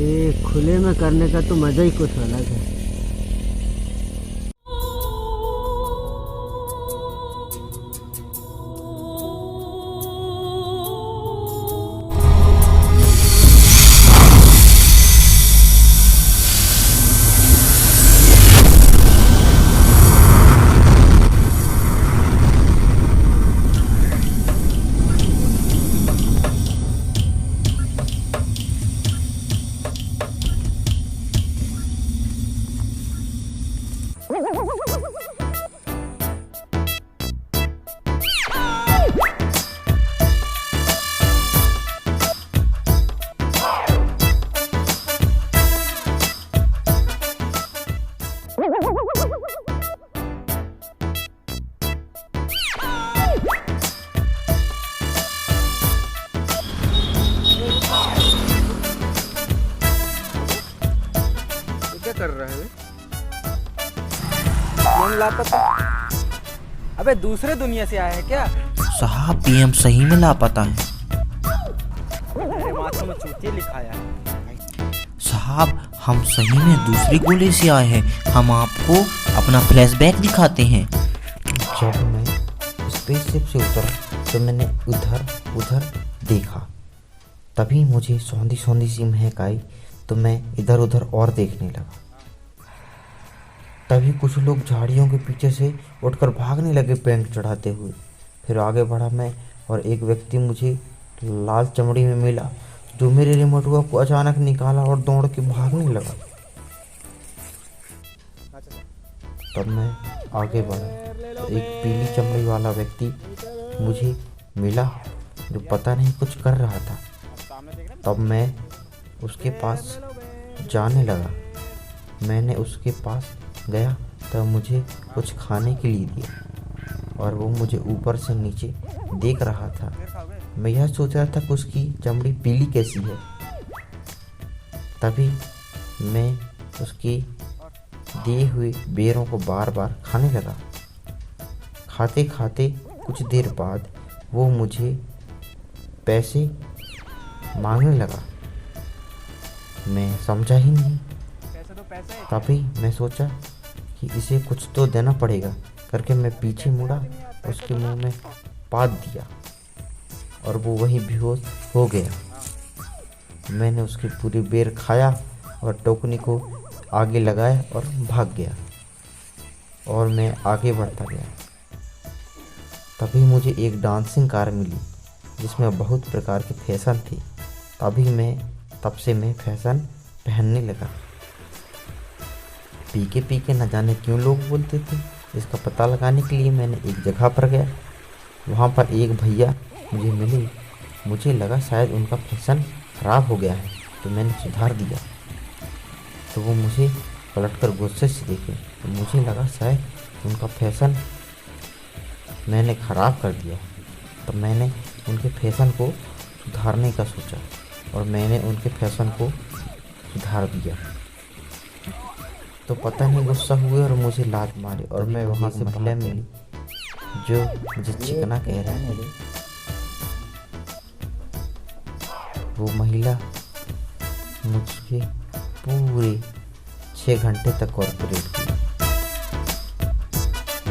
अरे खुले में करने का तो मज़ा ही कुछ अलग है। क्या कर रहा है? फोन लापता। अबे दूसरे दुनिया से आया है क्या? साहब पीएम सही में लापता है। मेरे माथे में चूतिया लिखाया है। साहब हम सही में दूसरे गोले से आए हैं। हम आपको अपना फ्लैशबैक दिखाते हैं। जब मैं स्पेसशिप से उतरा तो मैंने उधर उधर देखा, तभी मुझे सौंधी सौंधी सी महक आई तो मैं इधर उधर और देखने लगा। तभी कुछ लोग झाड़ियों के पीछे से उठकर भागने लगे पेंट चढ़ाते हुए। फिर आगे बढ़ा मैं और एक व्यक्ति मुझे लाल चमड़ी में मिला जो मेरे रिमोटुआ को अचानक निकाला और दौड़ के भागने लगा। तब मैं आगे बढ़ा तो एक पीली चमड़ी वाला व्यक्ति मुझे मिला जो पता नहीं कुछ कर रहा था। तब मैं उसके पास जाने लगा। मैंने उसके पास गया तब मुझे कुछ खाने के लिए दिया और वो मुझे ऊपर से नीचे देख रहा था। मैं यह सोच रहा था कि उसकी चमड़ी पीली कैसी है। तभी मैं उसके दिए हुए बेरों को बार बार खाने लगा। खाते खाते कुछ देर बाद वो मुझे पैसे मांगने लगा। मैं समझा ही नहीं। तभी मैं सोचा कि इसे कुछ तो देना पड़ेगा करके मैं पीछे मुड़ा, उसके मुंह में पाद दिया और वो वहीं बेहोश हो गया। मैंने उसकी पूरी बेर खाया और टोकनी को आगे लगाया और भाग गया और मैं आगे बढ़ता गया। तभी मुझे एक डांसिंग कार मिली जिसमें बहुत प्रकार के फैशन थे। तब से मैं फैशन पहनने लगा। पीके पीके न जाने क्यों लोग बोलते थे। इसका पता लगाने के लिए मैंने एक जगह पर गया। वहाँ पर एक भैया मुझे मिले। मुझे लगा शायद उनका फैशन ख़राब हो गया है तो मैंने सुधार दिया। तो वो मुझे पलटकर गुस्से से देखे तो मुझे लगा शायद उनका फैशन मैंने ख़राब कर दिया। तो मैंने उनके फैशन को सुधारने का सोचा और मैंने उनके फैशन को सुधार दिया। तो पता नहीं गुस्सा हुए और मुझे लात मारी और मैं वहाँ से महिला मिली जो मुझे चिकना कह रही थी। वो महिला मुझे पूरे 6 घंटे तक कॉर्पोरेट किया।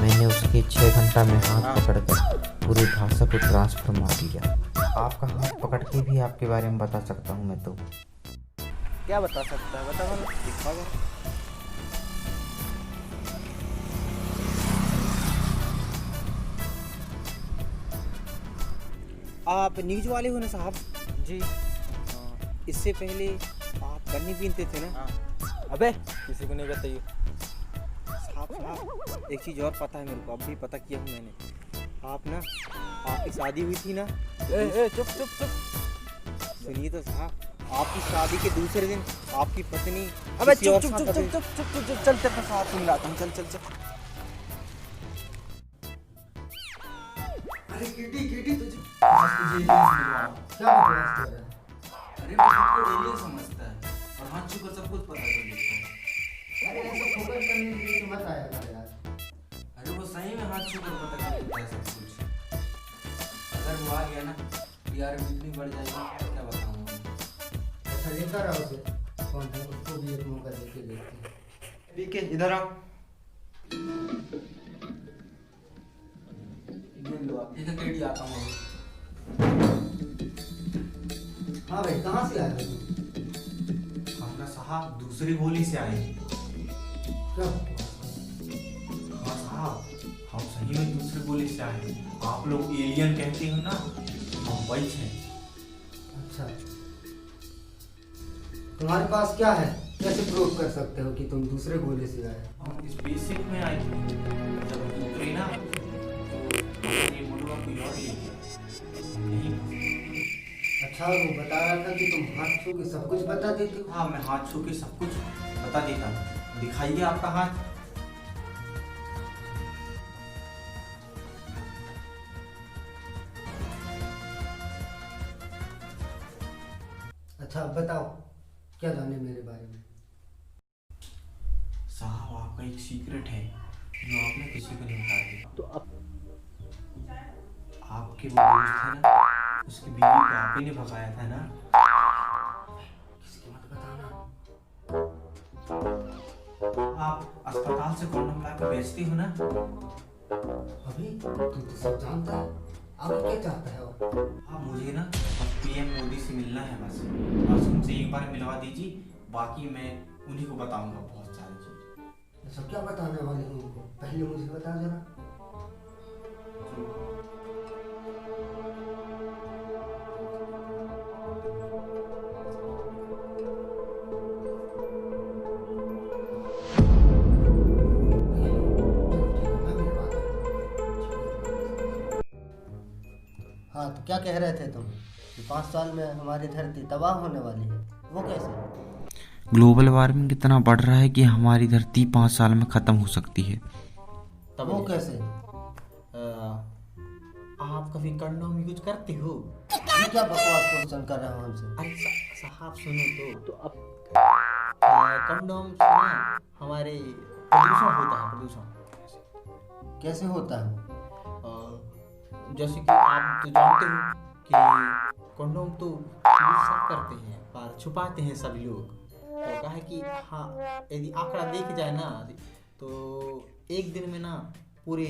मैंने उसके 6 घंटा में हाथ पकड़कर पूरी भाषा को ट्रांसफर मार लिया। आपका हाथ पकड़ के भी आपके बारे में बता सकता हूँ मैं तो। क्या बता सकता है? बता दिखाओ। आप न्यूज वाले हो ना साहब? जी। इससे पहले आप गन्नी पीनते थे ना? अबे किसी को नहीं बताइए साहब। एक चीज़ और पता है मेरे को, अब भी पता किया हूँ मैंने। आप ना, आपकी शादी हुई थी ना? चुप चुप चुप। सुनिए तो साहब, आपकी शादी के दूसरे दिन आपकी पत्नी। अबे चुप चुप चुप चुप चुप चुप चुप चल तेरे साथ सुन लाता हूँ। चल चल चल। अरे कीटी तुझे क्या अरे वो सबको एलियन समझता है और हाथ छूकर सब कुछ पता कर लेता है। अरे ऐसा फोकस करने के लिए मत आया कर यार। अरे वो सही में हाथ छूकर पता कर लेता है सब कुछ। अगर वो आ गया ना यार, बिजली बढ़ जाएगी क्या बताऊँ। अच्छा लेकर आओ उसे। पीके इधर आओ। ठीक है केडी आता हूँ। हाँ भाई, कहाँ से आए हो तुम? हमने साहब दूसरी गोली से आए। क्या? हाँ साहब, हम सही में दूसरी गोली से आए। आप लोग एलियन कहते हो ना, हम वही हैं। अच्छा, तुम्हारे पास क्या है? कैसे प्रूव कर सकते हो कि तुम दूसरे गोले से आए? हम इस बेसिक में आए थे। जब हम उतरे ना तो ये मुड़वा कोई और ले गया। हम नहीं फंसे। अच्छा, वो बता रहा था कि तुम हाथ छू के सब कुछ बता देते हो। हाँ, मैं हाथ छू के सब कुछ बता देता हूँ। दिखाइए आपका हाथ। अच्छा, अब बताओ, क्या जाने मेरे बारे में? साहब, आपका एक सीक्रेट है जो आपने किसी को नहीं बता दिया। तो अब आपके वो दोस्त है ना, उसकी बीवी को आप ही ने भगाया था ना। किसकी मत बताना। आप अस्पताल से कॉन्डम ला के बेचती हो ना। अभी तू तो सब जानता है, आगे क्या चाहता है? और आप मुझे ना बस पीएम मोदी से मिलना है बस उनसे एक बार मिलवा दीजिए। बाकी मैं उन्हीं को बताऊंगा बहुत सारी चीज़। ऐसा क्या बताने वाले हो उनको? पहले मुझे बता जरा। हाँ, तो क्या कह रहे थे तुम कि 5 साल में हमारी धरती तबाह होने वाली है? वो कैसे? ग्लोबल वार्मिंग इतना बढ़ रहा है कि हमारी धरती 5 साल में ख़त्म हो सकती है। वो कैसे? आप कभी कंडोम यूज करते हो? ये क्या बकवास क्वेश्चन कर रहे हो हमसे? अरे साहब सुनो तो अब कंडोम से ना हमारे प्रदूषण होता है। प्रदूषण कैसे होता है? जैसे कि आप तो जानते हो कि कंडोम तो यूज सब करते हैं पर छुपाते हैं सभी लोग। तो कहा है कि हाँ, यदि आंकड़ा देख जाए ना तो एक दिन में ना पूरे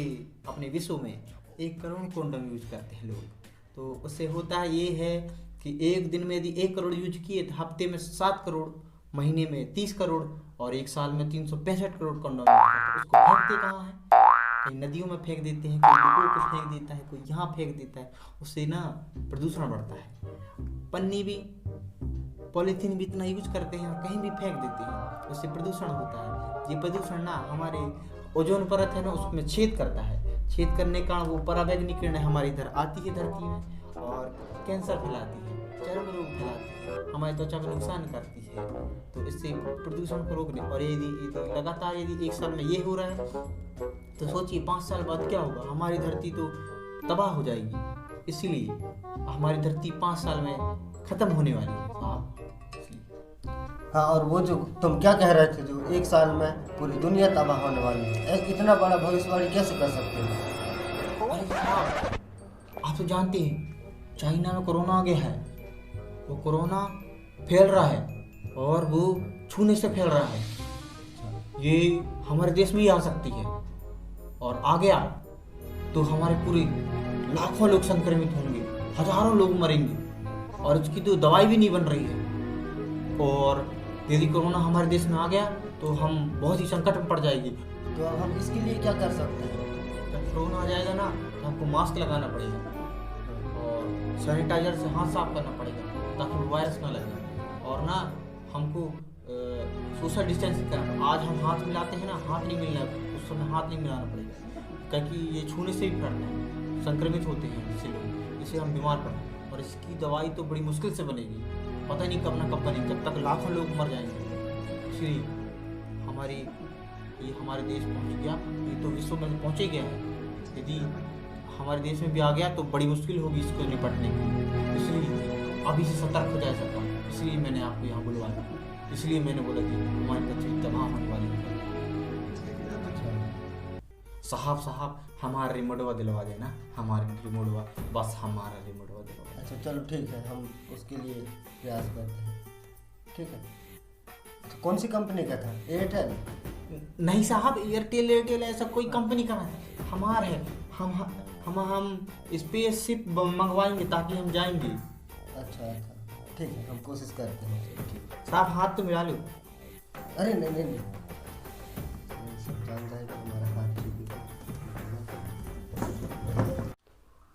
अपने विश्व में 1 करोड़ कंडोम यूज करते हैं लोग। तो उससे होता है ये है कि एक दिन में यदि 1 करोड़ यूज किए तो हफ्ते में 7 करोड़, महीने में 30 करोड़ और एक साल में 365 करोड़ कंडोम यूज करते हैं। उसको फेंकते कहाँ है? कहीं नदियों में फेंक देते हैं, कोई डिब्बों को फेंक देता है, कोई यहाँ फेंक देता है। उससे ना प्रदूषण बढ़ता है। पन्नी भी, पॉलीथीन भी इतना यूज करते हैं और कहीं भी फेंक देते हैं, उससे प्रदूषण होता है। ये प्रदूषण ना हमारे ओजोन परत है ना, उसमें छेद करता है। छेद करने का वो पराबैंगनी किरणें हमारी इधर आती है धरती में और कैंसर फैलाती है, चर्म रोग फैलाती है, हमारी त्वचा में नुकसान करती है। तो इससे प्रदूषण को रोकने और यदि लगातार यदि 1 साल में ये हो रहा है तो सोचिए 5 साल बाद क्या होगा? हमारी धरती तो तबाह हो जाएगी। इसीलिए हमारी धरती 5 साल में खत्म होने वाली है साहब। हाँ, और वो जो तुम क्या कह रहे थे जो 1 साल में पूरी दुनिया तबाह होने वाली है, इतना बड़ा भविष्यवाणी कैसे कर सकते हो? अरे साहब, आप तो जानते हैं चाइना में कोरोना आ गया है। वो कोरोना फैल रहा है और वो छूने से फैल रहा है। ये हमारे देश में ही आ सकती है और आ गया तो हमारे पूरे लाखों लोग संक्रमित होंगे, हजारों लोग मरेंगे और इसकी तो दवाई भी नहीं बन रही है। और यदि कोरोना हमारे देश में आ गया तो हम बहुत ही संकट में पड़ जाएंगे। तो अब हम इसके लिए क्या कर सकते हैं? जब कोरोना आ जाएगा ना तो हमको मास्क लगाना पड़ेगा और सैनिटाइजर से हाथ साफ करना पड़ेगा ताकि वायरस ना लगे। और ना हमको सोशल डिस्टेंसिंग करना पड़ेगा। आज हम हाथ मिलाते हैं ना, हाथ नहीं मिलना, उस समय हाथ नहीं मिलाना पड़ेगा क्योंकि ये छूने से भी फैलता है, संक्रमित होते हैं इससे लोग, इससे हम बीमार पड़ते हैं। और इसकी दवाई तो बड़ी मुश्किल से बनेगी, पता नहीं कब ना कब बनेगी, जब तक लाखों लोग मर जाएंगे। इसलिए हमारे देश पहुंच गया, ये तो विश्व में पहुंचे गया है। यदि हमारे देश में भी आ गया तो बड़ी मुश्किल होगी इसको निपटने की। इसलिए अभी से सतर्क हो जाए सरकार। इसलिए मैंने आपको यहाँ बुलवाया, इसलिए मैंने बोला कि हमारी बच्चे तबाह होने वाली है। साहब हमारा रिमोटवा दिलवा देना, हमारा रिमोटवा, बस हमारा रिमोटवा दिलवा। अच्छा चलो ठीक है, हम उसके लिए प्रयास करते हैं। ठीक है, तो कौन सी कंपनी का था? एयरटेल? नहीं साहब, एयरटेल ऐसा कोई कंपनी का नहीं, हमार है। हम स्पेसशिप मंगवाएंगे ताकि हम जाएंगे। अच्छा, ठीक है, हम कोशिश करते हैं। साहब हाथ तो मिला लो। अरे नहीं नहीं नहीं, सब जान जाएगा हमारा हाथ भी।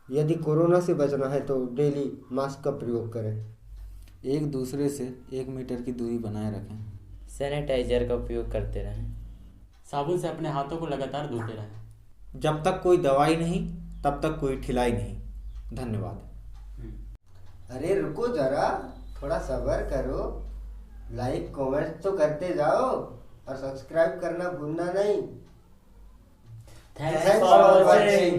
यदि कोरोना से बचना है तो डेली मास्क का प्रयोग करें। एक दूसरे से 1 मीटर की दूरी बनाए रखें। सैनिटाइजर का उपयोग करते रहें। साबुन से अपने हाथों को लगातार धोते रहें। जब तक कोई दवाई नहीं तब तक कोई ठिलाई नहीं। धन्यवाद। अरे रुको जरा, थोड़ा सब्र करो। लाइक कमेंट तो करते जाओ और सब्सक्राइब करना भूलना नहीं। Thanks for watching.